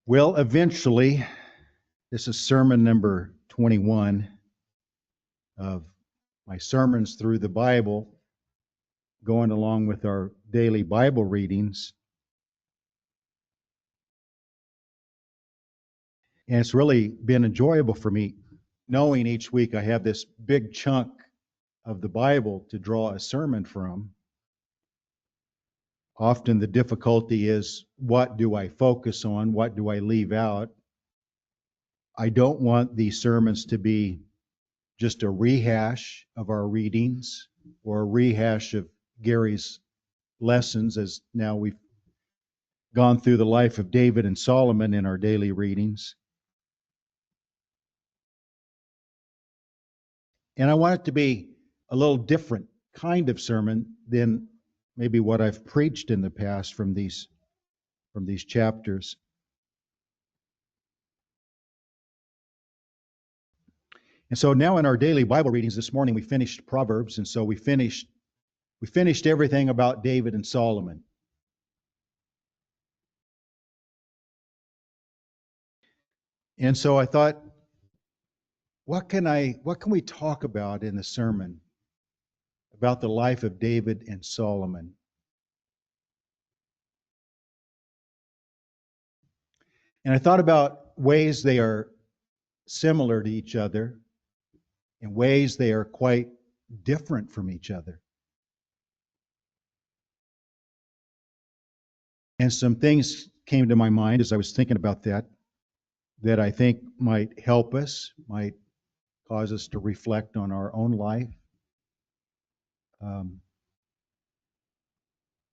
Well, eventually, this is sermon number 21 of my sermons through the Bible, going along with our daily Bible readings. And it's really been enjoyable for me knowing each week I have this big chunk of the Bible to draw a sermon from. Often the difficulty is, what do I focus on? What do I leave out? I don't want these sermons to be just a rehash of our readings or a rehash of Gary's lessons, as now we've gone through the life of David and Solomon in our daily readings. And I want it to be a little different kind of sermon than maybe what I've preached in the past from these chapters. And so now in our daily Bible readings this morning, we finished Proverbs, and so we finished everything about David and Solomon. And so I thought, what can we talk about in the sermon about the life of David and Solomon? And I thought about ways they are similar to each other and ways they are quite different from each other. And some things came to my mind as I was thinking about that I think might help us, might cause us to reflect on our own life.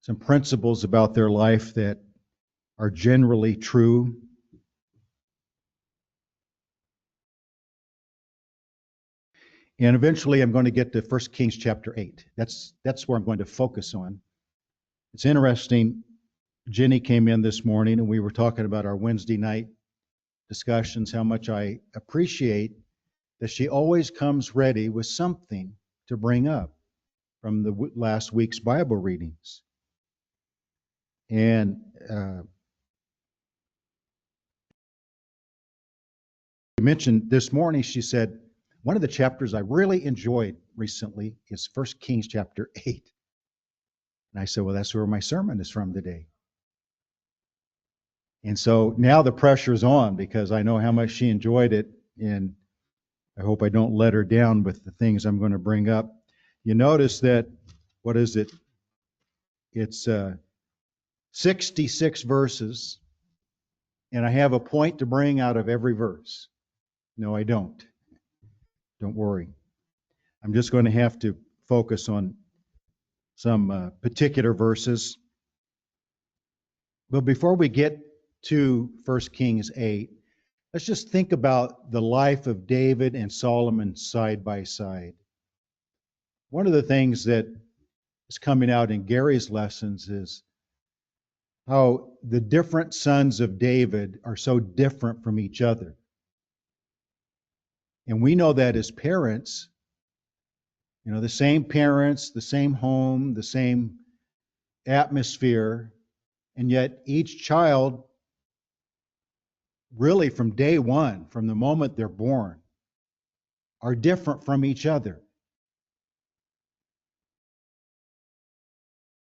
Some principles about their life that are generally true. And eventually I'm going to get to 1 Kings chapter 8. That's where I'm going to focus on. It's interesting, Jenny came in this morning and we were talking about our Wednesday night discussions, how much I appreciate that she always comes ready with something to bring up from the last week's Bible readings. And you mentioned this morning, she said, one of the chapters I really enjoyed recently is 1 Kings chapter 8. And I said, well, that's where my sermon is from today. And so now the pressure's on because I know how much she enjoyed it, and I hope I don't let her down with the things I'm going to bring up. You notice that, what is it? It's 66 verses, and I have a point to bring out of every verse. No, I don't. Don't worry. I'm just going to have to focus on some particular verses. But before we get to 1 Kings 8, let's just think about the life of David and Solomon side by side. One of the things that is coming out in Gary's lessons is how the different sons of David are so different from each other. And we know that as parents, the same parents, the same home, the same atmosphere, and yet each child, really from day one, from the moment they're born, are different from each other.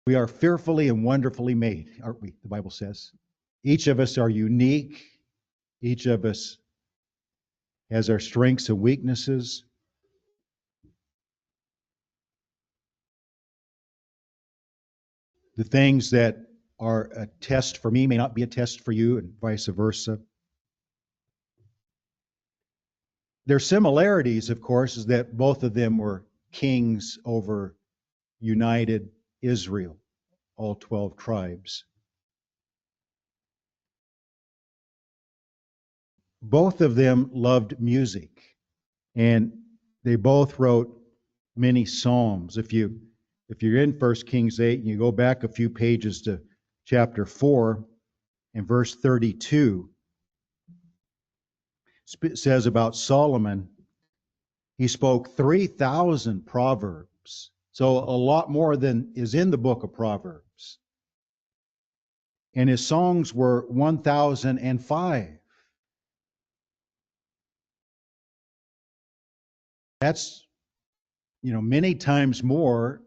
We are fearfully and wonderfully made, aren't we? The Bible says. Each of us are unique. Each of us has our strengths and weaknesses. The things that are a test for me may not be a test for you, and vice versa. Their similarities, of course, is that both of them were kings over united Israel, all 12 tribes. Both of them loved music, and they both wrote many psalms. If you're in 1 Kings 8 and you go back a few pages to chapter 4 and verse 32, it says about Solomon, he spoke 3,000 proverbs. So a lot more than is in the book of Proverbs. and his songs were 1,005. That's, many times more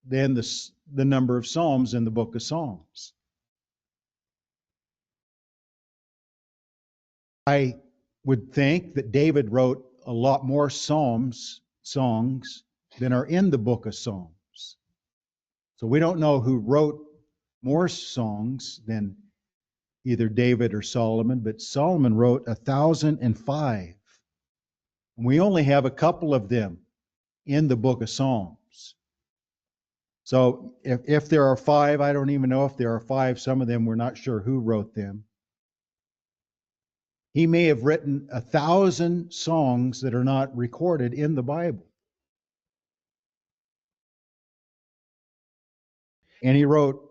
than the number of psalms in the book of Psalms. I would think that David wrote a lot more songs than are in the book of Psalms. So we don't know who wrote more songs than either David or Solomon, but Solomon wrote 1,005. And we only have a couple of them in the book of Psalms. So if there are 5, I don't even know if there are 5. Some of them we're not sure who wrote them. He may have written 1,000 songs that are not recorded in the Bible. And he wrote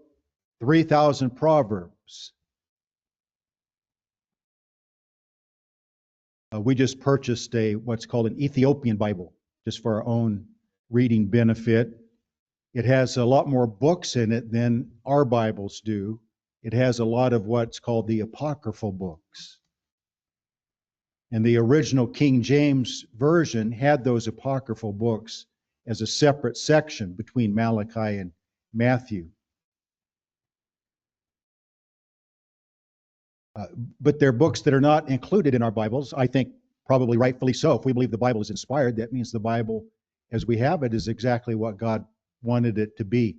3,000 proverbs. We just purchased what's called an Ethiopian Bible, just for our own reading benefit. It has a lot more books in it than our Bibles do. It has a lot of what's called the apocryphal books. And the original King James Version had those apocryphal books as a separate section between Malachi and Matthew. But they're books that are not included in our Bibles. I think probably rightfully so. If we believe the Bible is inspired, that means the Bible as we have it is exactly what God wanted it to be.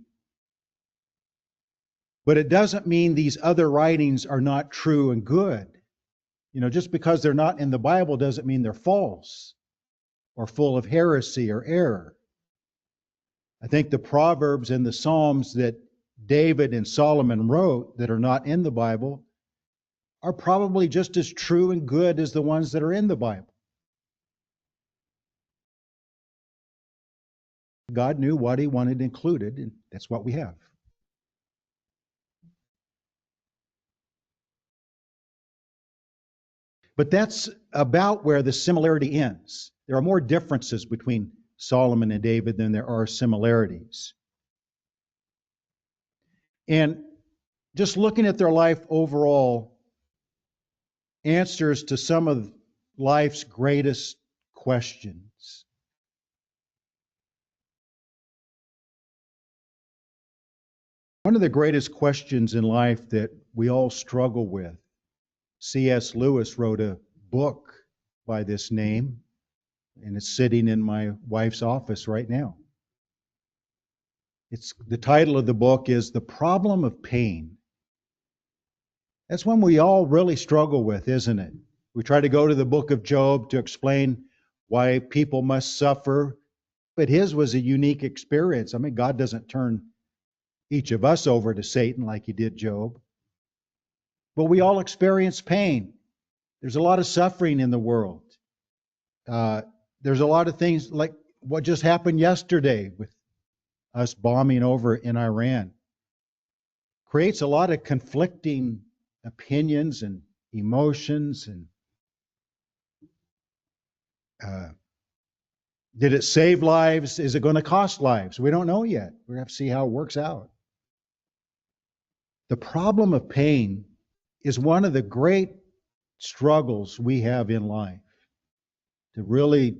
But it doesn't mean these other writings are not true and good. Just because they're not in the Bible doesn't mean they're false or full of heresy or error. I think the Proverbs and the Psalms that David and Solomon wrote that are not in the Bible are probably just as true and good as the ones that are in the Bible. God knew what he wanted included, and that's what we have. But that's about where the similarity ends. There are more differences between Solomon and David than there are similarities. And just looking at their life overall, answers to some of life's greatest questions. One of the greatest questions in life that we all struggle with, C.S. Lewis wrote a book by this name, and it's sitting in my wife's office right now. The title of the book is The Problem of Pain. That's one we all really struggle with, isn't it? We try to go to the book of Job to explain why people must suffer, but his was a unique experience. I mean, God doesn't turn each of us over to Satan like he did Job. But we all experience pain. There's a lot of suffering in the world. There's a lot of things like what just happened yesterday with us bombing over in Iran. Creates a lot of conflicting opinions and emotions. And did it save lives? Is it going to cost lives? We don't know yet. We're going to have to see how it works out. The problem of pain is one of the great struggles we have in life, to really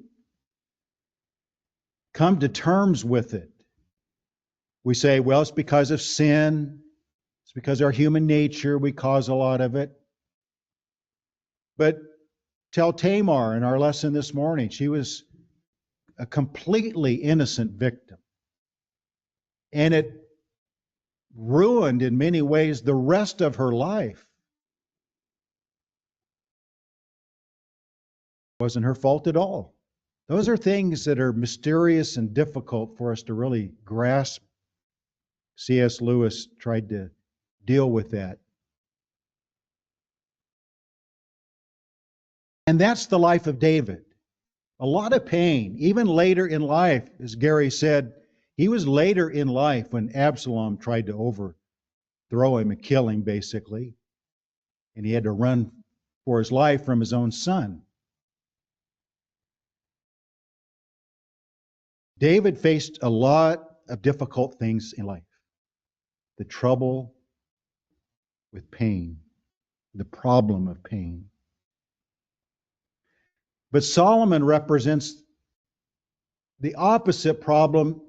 come to terms with it. We say, well, it's because of sin. It's because of our human nature. We cause a lot of it. But tell Tamar in our lesson this morning, she was a completely innocent victim. And it ruined in many ways the rest of her life. It wasn't her fault at all. Those are things that are mysterious and difficult for us to really grasp. C.S. Lewis tried to deal with that. And that's the life of David. A lot of pain, even later in life, as Gary said, he was later in life when Absalom tried to overthrow him and kill him, basically. And he had to run for his life from his own son. David faced a lot of difficult things in life. The trouble, with pain, the problem of pain. But Solomon represents the opposite problem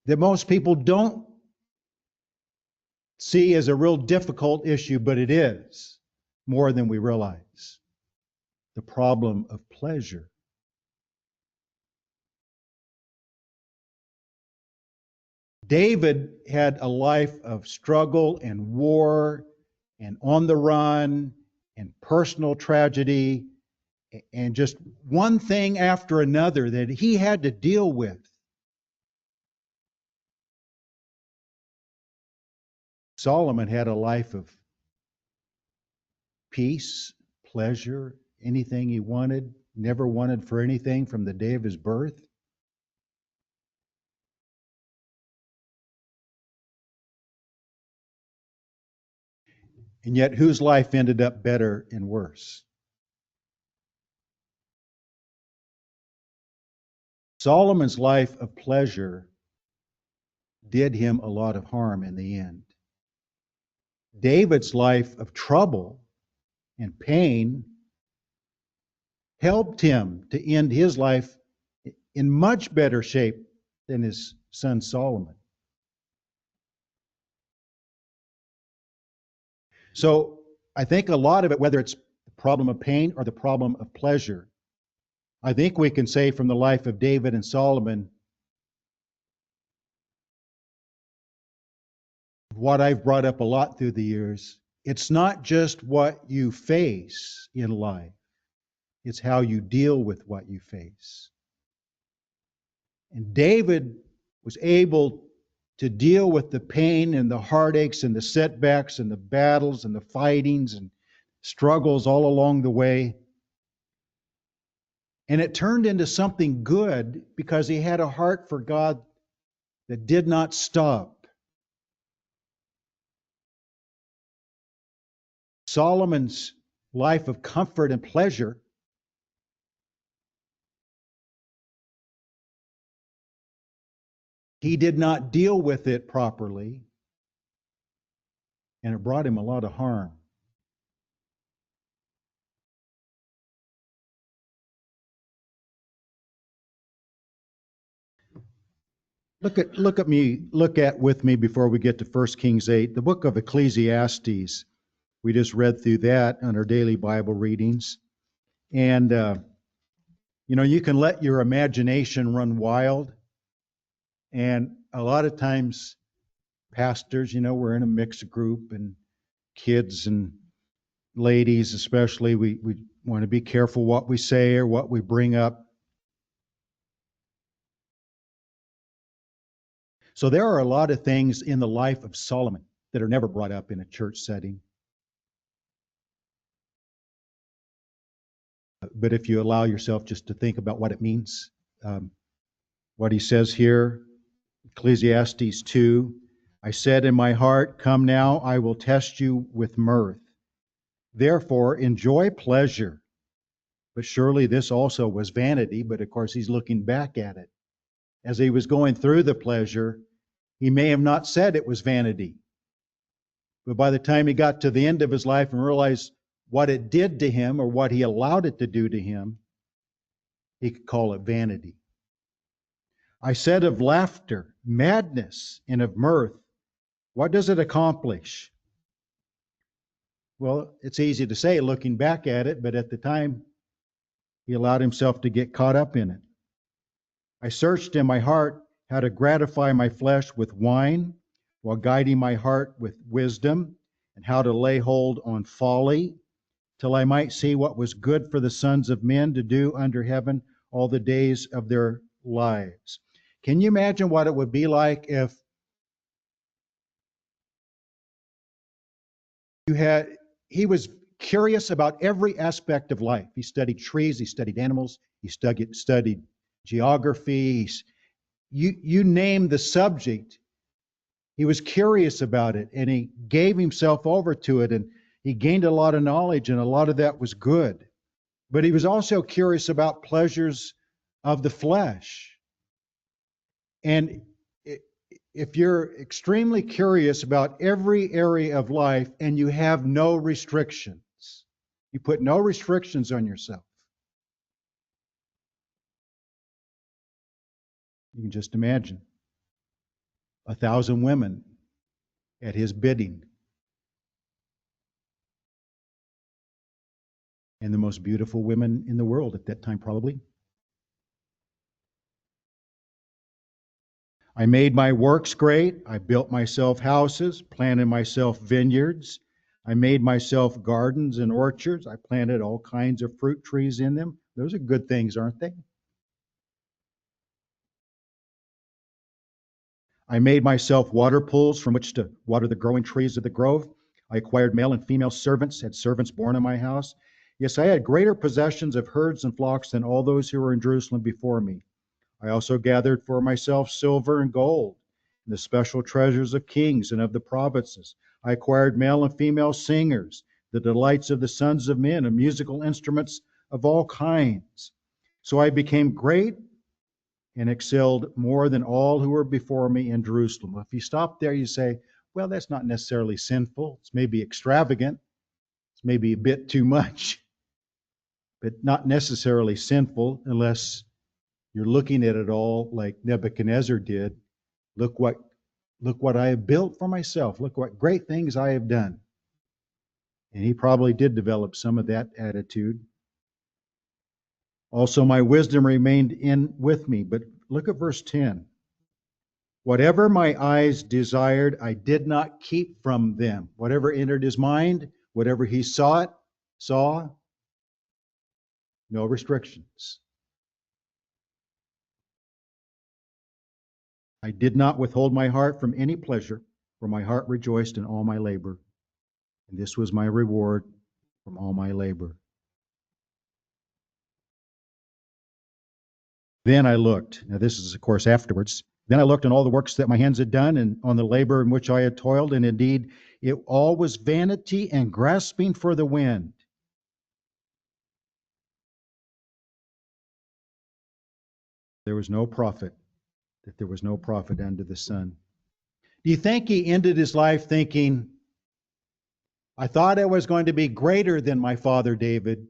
that most people don't see as a real difficult issue, but it is more than we realize. The problem of pleasure. David had a life of struggle and war and on the run and personal tragedy and just one thing after another that he had to deal with. Solomon had a life of peace, pleasure, anything he wanted, never wanted for anything from the day of his birth. And yet, whose life ended up better and worse? Solomon's life of pleasure did him a lot of harm in the end. David's life of trouble and pain helped him to end his life in much better shape than his son Solomon. So I think a lot of it, whether it's the problem of pain or the problem of pleasure, I think we can say from the life of David and Solomon, what I've brought up a lot through the years, it's not just what you face in life, it's how you deal with what you face. And David was able to deal with the pain and the heartaches and the setbacks and the battles and the fightings and struggles all along the way. And it turned into something good because he had a heart for God that did not stop. Solomon's life of comfort and pleasure he did not deal with it properly, and it brought him a lot of harm. Look at with me before we get to 1 Kings 8, the book of Ecclesiastes. We just read through that on our daily Bible readings. And, you can let your imagination run wild. And a lot of times, pastors, we're in a mixed group, and kids and ladies especially, we want to be careful what we say or what we bring up. So there are a lot of things in the life of Solomon that are never brought up in a church setting. But if you allow yourself just to think about what it means, what he says here, Ecclesiastes 2, I said in my heart, come now, I will test you with mirth. Therefore, enjoy pleasure. But surely this also was vanity, but of course he's looking back at it. As he was going through the pleasure, he may have not said it was vanity. But by the time he got to the end of his life and realized what it did to him or what he allowed it to do to him, he could call it vanity. I said of laughter, madness, and of mirth, what does it accomplish? Well, it's easy to say looking back at it, but at the time, he allowed himself to get caught up in it. I searched in my heart how to gratify my flesh with wine, while guiding my heart with wisdom, and how to lay hold on folly, till I might see what was good for the sons of men to do under heaven all the days of their lives. Can you imagine what it would be like if he was curious about every aspect of life. He studied trees, he studied animals, he studied geography. You name the subject, he was curious about it, and he gave himself over to it, and he gained a lot of knowledge, and a lot of that was good. But he was also curious about pleasures of the flesh. And if you're extremely curious about every area of life and you have no restrictions, you put no restrictions on yourself, you can just imagine 1,000 women at his bidding, and the most beautiful women in the world at that time, probably. I made my works great. I built myself houses, planted myself vineyards. I made myself gardens and orchards. I planted all kinds of fruit trees in them. Those are good things, aren't they? I made myself water pools from which to water the growing trees of the grove. I acquired male and female servants, had servants born in my house. Yes, I had greater possessions of herds and flocks than all those who were in Jerusalem before me. I also gathered for myself silver and gold, and the special treasures of kings and of the provinces. I acquired male and female singers, the delights of the sons of men, and musical instruments of all kinds. So I became great and excelled more than all who were before me in Jerusalem. If you stop there, you say, well, that's not necessarily sinful. It's maybe extravagant. It's maybe a bit too much, but not necessarily sinful unless you're looking at it all like Nebuchadnezzar did. Look what I have built for myself. Look what great things I have done. And he probably did develop some of that attitude. Also, my wisdom remained in with me. But look at verse 10. Whatever my eyes desired, I did not keep from them. Whatever entered his mind, whatever he saw, no restrictions. I did not withhold my heart from any pleasure, for my heart rejoiced in all my labor. And this was my reward from all my labor. Then I looked. Now, this is, of course, afterwards. Then I looked on all the works that my hands had done and on the labor in which I had toiled, and indeed, it all was vanity and grasping for the wind. There was no profit, that there was no profit under the sun. Do you think he ended his life thinking, I thought I was going to be greater than my father David,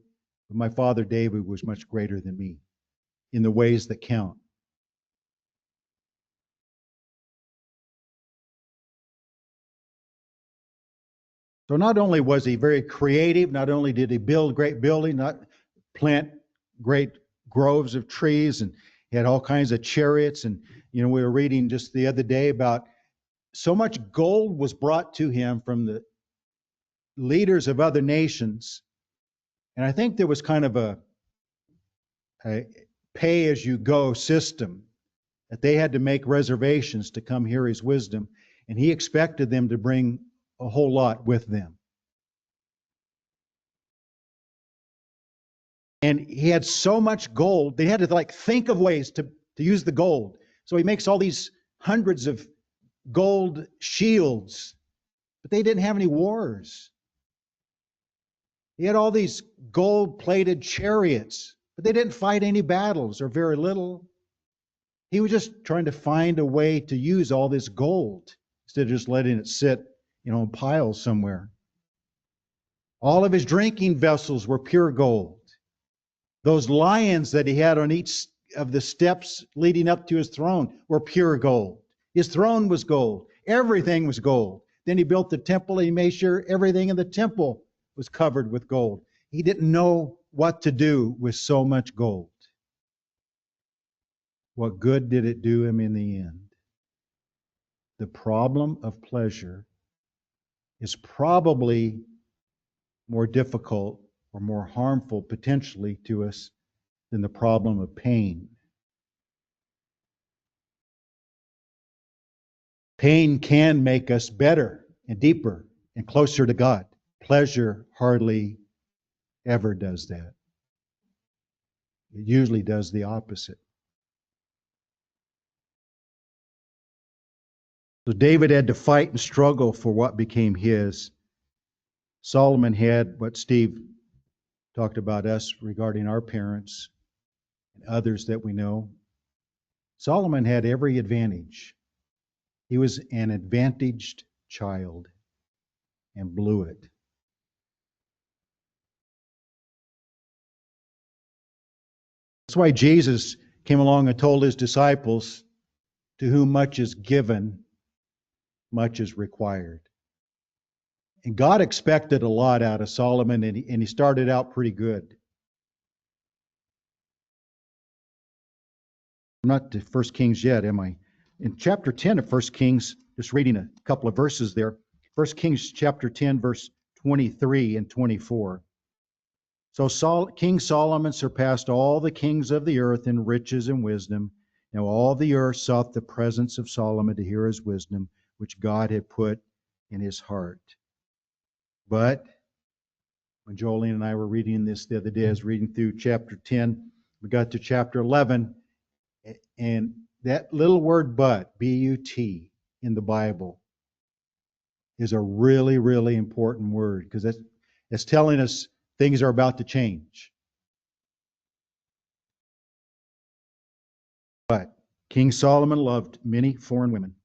but my father David was much greater than me in the ways that count? So not only was he very creative, not only did he build great buildings, not plant great groves of trees, and he had all kinds of chariots. And, we were reading just the other day about so much gold was brought to him from the leaders of other nations. And I think there was kind of a pay-as-you-go system that they had to make reservations to come hear his wisdom. And he expected them to bring a whole lot with them. And he had so much gold, they had to think of ways to use the gold. So he makes all these hundreds of gold shields, but they didn't have any wars. He had all these gold-plated chariots, but they didn't fight any battles or very little. He was just trying to find a way to use all this gold instead of just letting it sit, in piles somewhere. All of his drinking vessels were pure gold. Those lions that he had on each of the steps leading up to his throne were pure gold. His throne was gold. Everything was gold. Then he built the temple and he made sure everything in the temple was covered with gold. He didn't know what to do with so much gold. What good did it do him in the end? The problem of pleasure is probably more difficult or more harmful potentially to us than the problem of pain. Pain can make us better and deeper and closer to God. Pleasure hardly ever does that. It usually does the opposite. So David had to fight and struggle for what became his. Solomon had what Steve talked about us regarding our parents and others that we know. Solomon had every advantage. He was an advantaged child and blew it. That's why Jesus came along and told his disciples, to whom much is given, much is required. And God expected a lot out of Solomon, and he started out pretty good. I'm not to 1 Kings yet, am I? In chapter 10 of 1 Kings, just reading a couple of verses there. 1 Kings chapter 10, verse 23 and 24. So King Solomon surpassed all the kings of the earth in riches and wisdom. Now all the earth sought the presence of Solomon to hear his wisdom, which God had put in his heart. But when Jolene and I were reading this the other day, I was reading through chapter 10. We got to chapter 11, and that little word but, B-U-T, in the Bible is a really, really important word, because it's telling us things are about to change. But King Solomon loved many foreign women,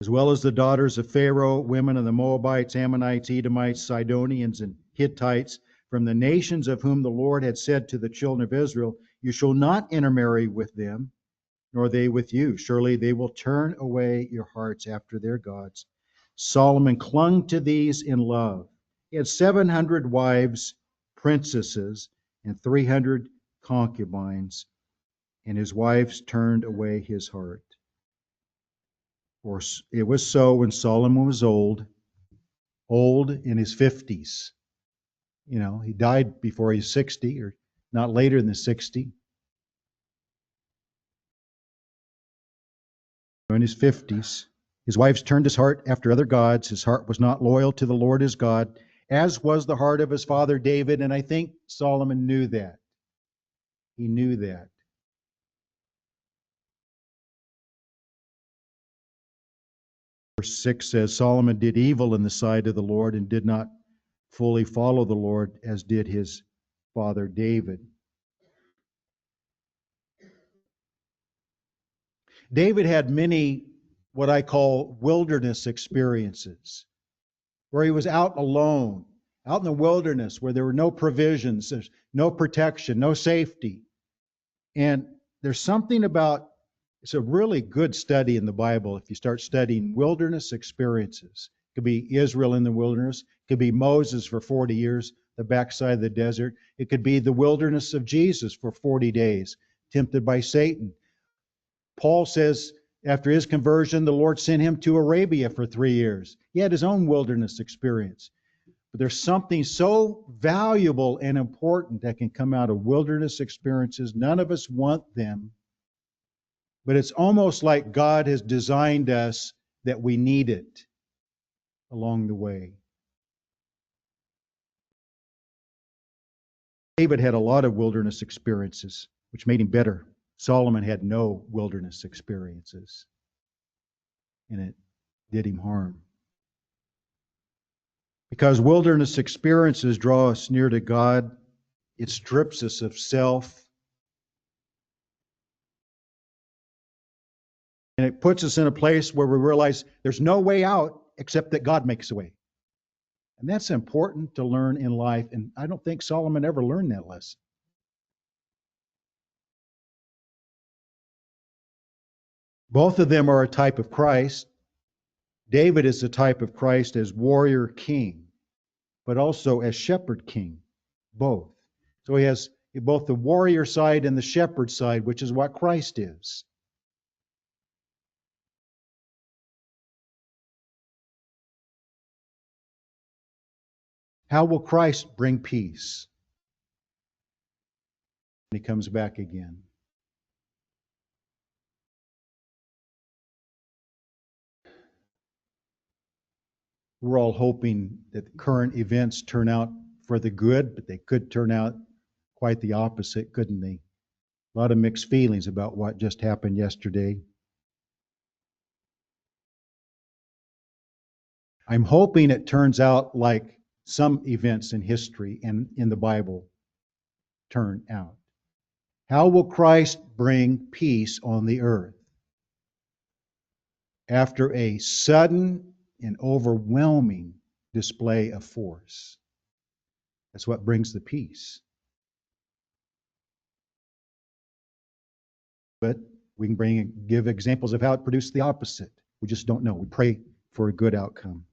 as well as the daughters of Pharaoh, women of the Moabites, Ammonites, Edomites, Sidonians, and Hittites, from the nations of whom the Lord had said to the children of Israel, you shall not intermarry with them, nor they with you. Surely they will turn away your hearts after their gods. Solomon clung to these in love. He had 700 wives, princesses, and 300 concubines, and his wives turned away his heart. For it was so when Solomon was old in his 50s. He died before he's 60, or not later than 60. In his 50s, his wives turned his heart after other gods. His heart was not loyal to the Lord his God, as was the heart of his father David. And I think Solomon knew that. He knew that. Verse 6 says, Solomon did evil in the sight of the Lord and did not fully follow the Lord as did his father David. David had many what I call wilderness experiences, where he was out alone, out in the wilderness, where there were no provisions, there's no protection, no safety. And there's something about, it's a really good study in the Bible if you start studying wilderness experiences. It could be Israel in the wilderness. It could be Moses for 40 years, the backside of the desert. It could be the wilderness of Jesus for 40 days, tempted by Satan. Paul says after his conversion, the Lord sent him to Arabia for 3 years. He had his own wilderness experience. But there's something so valuable and important that can come out of wilderness experiences. None of us want them. But it's almost like God has designed us that we need it along the way. David had a lot of wilderness experiences, which made him better. Solomon had no wilderness experiences, and it did him harm. Because wilderness experiences draw us near to God, it strips us of self, and it puts us in a place where we realize there's no way out except that God makes a way. And that's important to learn in life, and I don't think Solomon ever learned that lesson. Both of them are a type of Christ. David is the type of Christ as warrior king, but also as shepherd king, both. So he has both the warrior side and the shepherd side, which is what Christ is. How will Christ bring peace when he comes back again? We're all hoping that the current events turn out for the good, but they could turn out quite the opposite, couldn't they? A lot of mixed feelings about what just happened yesterday. I'm hoping it turns out like some events in history and in the Bible turn out. How will Christ bring peace on the earth? after a sudden and overwhelming display of force. That's what brings the peace. But we can give examples of how it produced the opposite. We just don't know. We pray for a good outcome.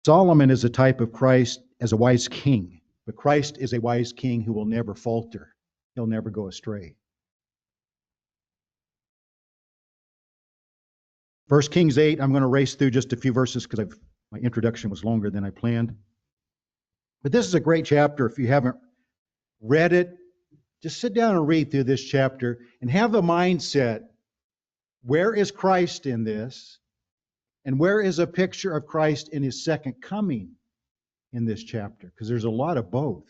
Solomon is a type of Christ as a wise king, but Christ is a wise king who will never falter. He'll never go astray. 1 Kings 8, I'm going to race through just a few verses because my introduction was longer than I planned. But this is a great chapter. If you haven't read it, just sit down and read through this chapter and have the mindset, where is Christ in this? And where is a picture of Christ in his second coming in this chapter? Because there's a lot of both.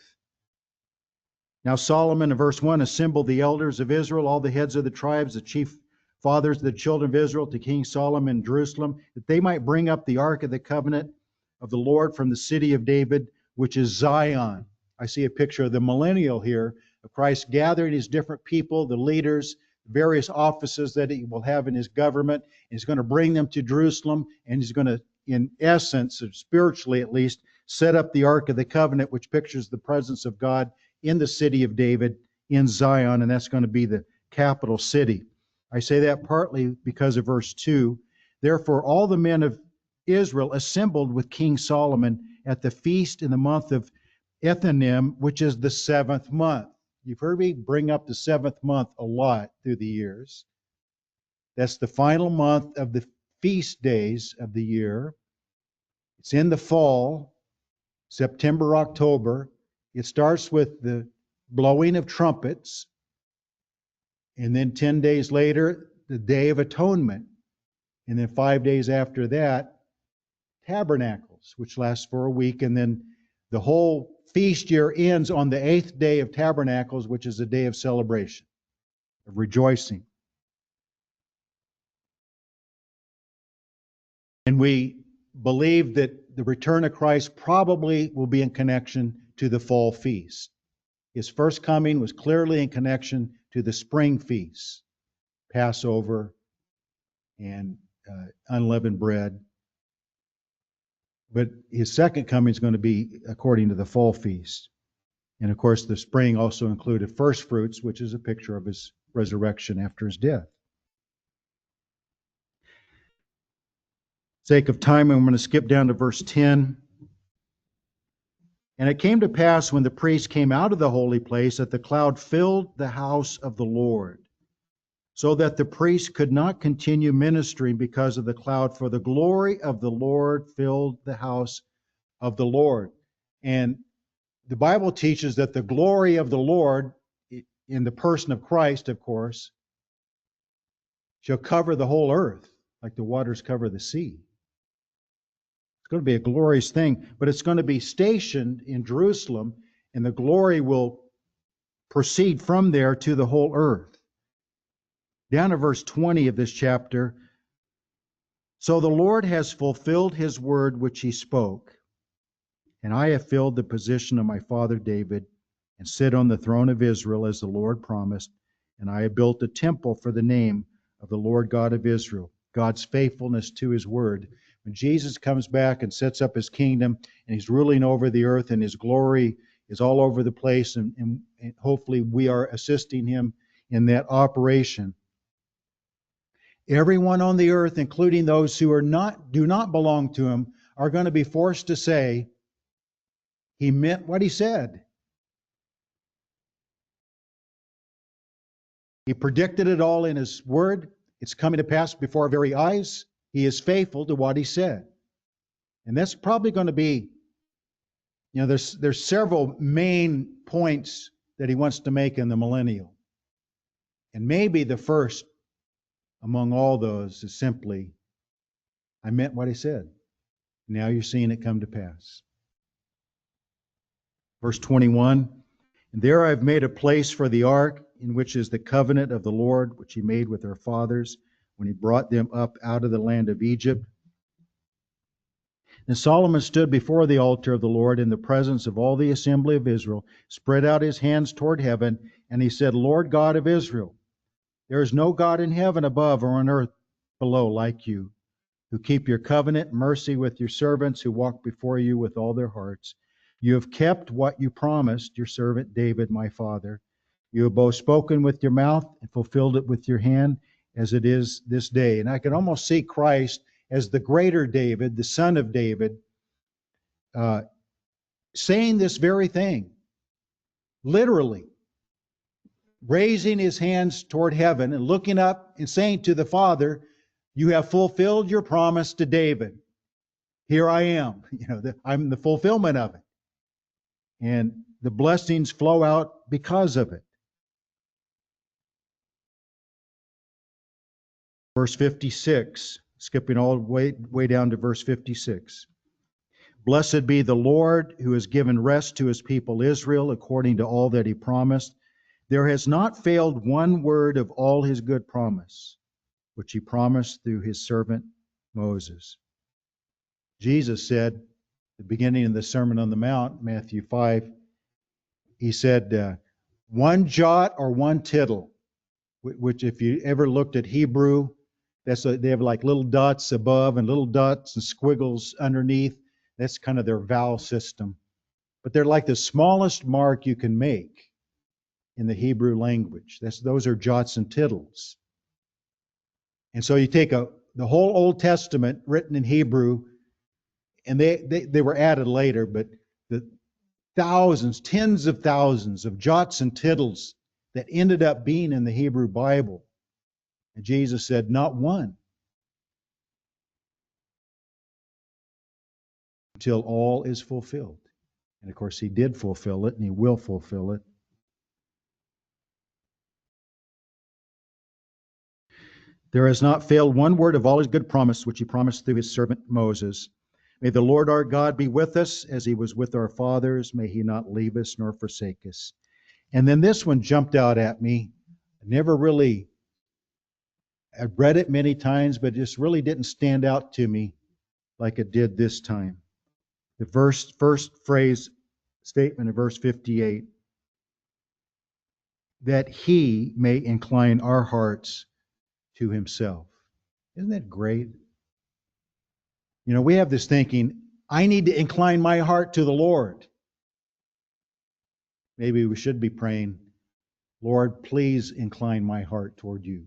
Now Solomon, in verse 1, assembled the elders of Israel, all the heads of the tribes, the chief fathers of the children of Israel, to King Solomon in Jerusalem, that they might bring up the ark of the covenant of the Lord from the city of David, which is Zion. I see a picture of the millennial here, of Christ gathering his different people, the leaders, various offices that he will have in his government. He's going to bring them to Jerusalem, and he's going to, in essence, spiritually at least, set up the Ark of the Covenant, which pictures the presence of God in the city of David, in Zion, and that's going to be the capital city. I say that partly because of verse 2. Therefore, all the men of Israel assembled with King Solomon at the feast in the month of Ethanim, which is the 7th month. You've heard me bring up the 7th month a lot through the years. That's the final month of the feast days of the year. It's in the fall, September, October. It starts with the blowing of trumpets, and then 10 days later, the Day of Atonement. And then 5 days after that, Tabernacles, which lasts for a week, and then the whole feast year ends on the 8th day of Tabernacles, which is a day of celebration, of rejoicing. And we believe that the return of Christ probably will be in connection to the fall feast. His first coming was clearly in connection to the spring feasts, Passover and unleavened bread. But his second coming is going to be according to the fall feast. And of course, the spring also included first fruits, which is a picture of his resurrection after his death. For the sake of time, I'm going to skip down to verse 10. And it came to pass when the priest came out of the holy place that the cloud filled the house of the Lord, so that the priest could not continue ministering because of the cloud, for the glory of the Lord filled the house of the Lord. And the Bible teaches that the glory of the Lord, in the person of Christ, of course, shall cover the whole earth, like the waters cover the sea. It's going to be a glorious thing, but it's going to be stationed in Jerusalem, and the glory will proceed from there to the whole earth. Down to verse 20 of this chapter. So the Lord has fulfilled his word which he spoke, and I have filled the position of my father David, and sit on the throne of Israel as the Lord promised, and I have built a temple for the name of the Lord God of Israel. God's faithfulness to his word. When Jesus comes back and sets up his kingdom, and he's ruling over the earth, and his glory is all over the place, and hopefully we are assisting him in that operation. Everyone on the earth, including those who do not belong to him, are going to be forced to say, he meant what he said. He predicted it all in his word. It's coming to pass before our very eyes. He is faithful to what he said. And that's probably going to be, there's several main points that he wants to make in the millennial. And maybe the first among all those is simply, I meant what he said. Now you're seeing it come to pass. Verse 21, and there I've made a place for the ark, in which is the covenant of the Lord, which he made with our fathers when he brought them up out of the land of Egypt. And Solomon stood before the altar of the Lord in the presence of all the assembly of Israel, spread out his hands toward heaven, and he said, Lord God of Israel, There is no God in heaven above or on earth below like you, who keep your covenant mercy with your servants who walk before you with all their hearts. You have kept what you promised your servant David, my father. You have both spoken with your mouth and fulfilled it with your hand, as it is this day. And I can almost see Christ as the greater David, the son of David, saying this very thing, literally, raising his hands toward heaven and looking up and saying to the Father, you have fulfilled your promise to David. Here I am. I'm the fulfillment of it. And the blessings flow out because of it. Verse 56, skipping all the way down to verse 56. Blessed be the Lord who has given rest to his people Israel according to all that he promised. There has not failed one word of all his good promise, which he promised through his servant Moses. Jesus said, at the beginning of the Sermon on the Mount, Matthew 5, he said, one jot or one tittle, which if you ever looked at Hebrew, they have like little dots above and little dots and squiggles underneath. That's kind of their vowel system. But they're like the smallest mark you can make in the Hebrew language. Those are jots and tittles. And so you take the whole Old Testament written in Hebrew, and they were added later, but the thousands, tens of thousands of jots and tittles that ended up being in the Hebrew Bible. And Jesus said, not one, until all is fulfilled. And of course, he did fulfill it, and he will fulfill it. There has not failed one word of all his good promise, which he promised through his servant Moses. May the Lord our God be with us as he was with our fathers. May he not leave us nor forsake us. And then this one jumped out at me. I've read it many times, but it just really didn't stand out to me like it did this time. The first phrase, statement of verse 58, that he may incline our hearts to himself. Isn't that great? We have this thinking, I need to incline my heart to the Lord. Maybe we should be praying, Lord, please incline my heart toward you.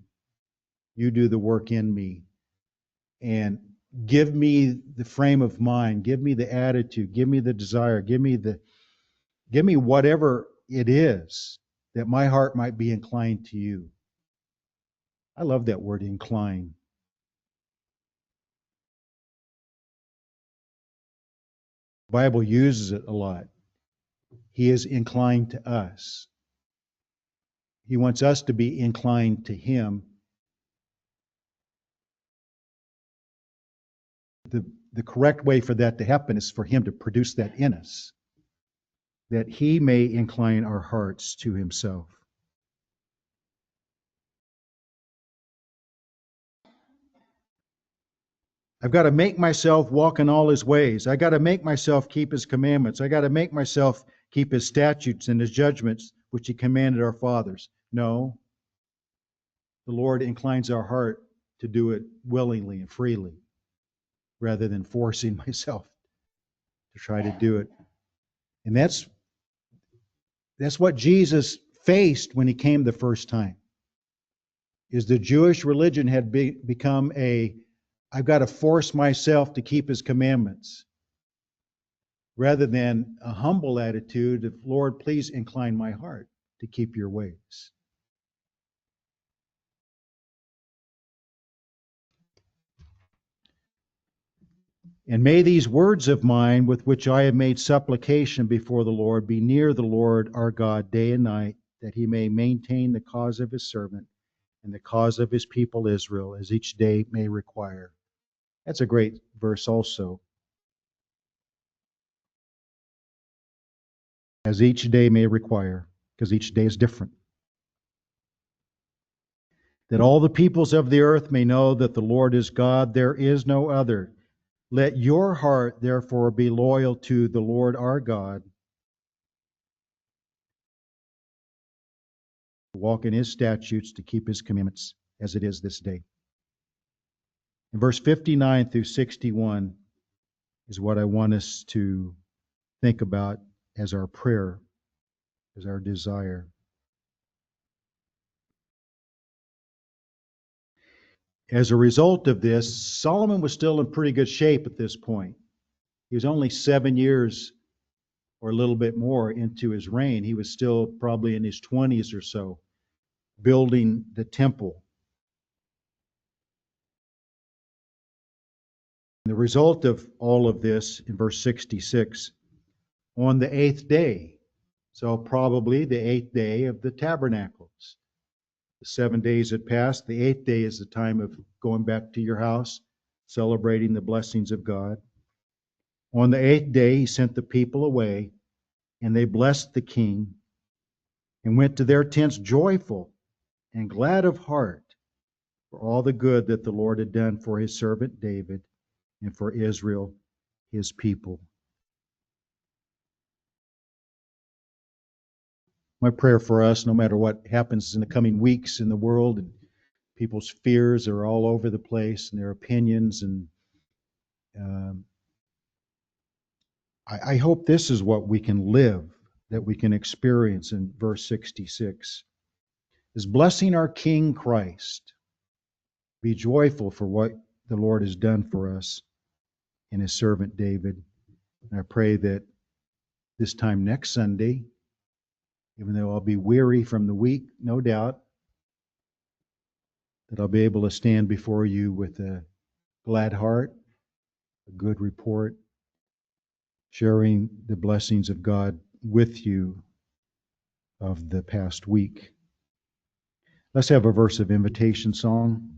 You do the work in me. And give me the frame of mind, give me the attitude, give me the desire, give me whatever it is that my heart might be inclined to you. I love that word, incline. The Bible uses it a lot. He is inclined to us. He wants us to be inclined to him. The correct way for that to happen is for him to produce that in us, that he may incline our hearts to himself. I've got to make myself walk in all his ways. I got to make myself keep his commandments. I got to make myself keep his statutes and his judgments, which he commanded our fathers. No. The Lord inclines our heart to do it willingly and freely, rather than forcing myself to try to do it. And that's what Jesus faced when he came the first time. Is the Jewish religion had become I've got to force myself to keep his commandments, rather than a humble attitude of, Lord, please incline my heart to keep your ways. And may these words of mine, with which I have made supplication before the Lord, be near the Lord our God day and night, that he may maintain the cause of his servant and the cause of his people Israel, as each day may require. That's a great verse also. As each day may require, because each day is different. That all the peoples of the earth may know that the Lord is God, there is no other. Let your heart, therefore, be loyal to the Lord our God. to walk in His statutes, to keep His commandments as it is this day. In verse 59 through 61 is what I want us to think about as our prayer, as our desire. As a result of this, Solomon was still in pretty good shape at this point. He was only 7 years or a little bit more into his reign. He was still probably in his 20s or so, building the temple. The result of all of this, in verse 66, on the 8th day, so probably the 8th day of the tabernacles. The 7 days had passed. The 8th day is the time of going back to your house, celebrating the blessings of God. On the 8th day, he sent the people away, and they blessed the king and went to their tents joyful and glad of heart for all the good that the Lord had done for his servant David and for Israel, his people. My prayer for us, no matter what happens in the coming weeks in the world, and people's fears are all over the place, and their opinions, and I hope this is what we can live, that we can experience in verse 66, is blessing our King Christ. Be joyful for what the Lord has done for us in his servant David. And I pray that this time next Sunday, even though I'll be weary from the week, no doubt, that I'll be able to stand before you with a glad heart, a good report, sharing the blessings of God with you of the past week. Let's have a verse of invitation song.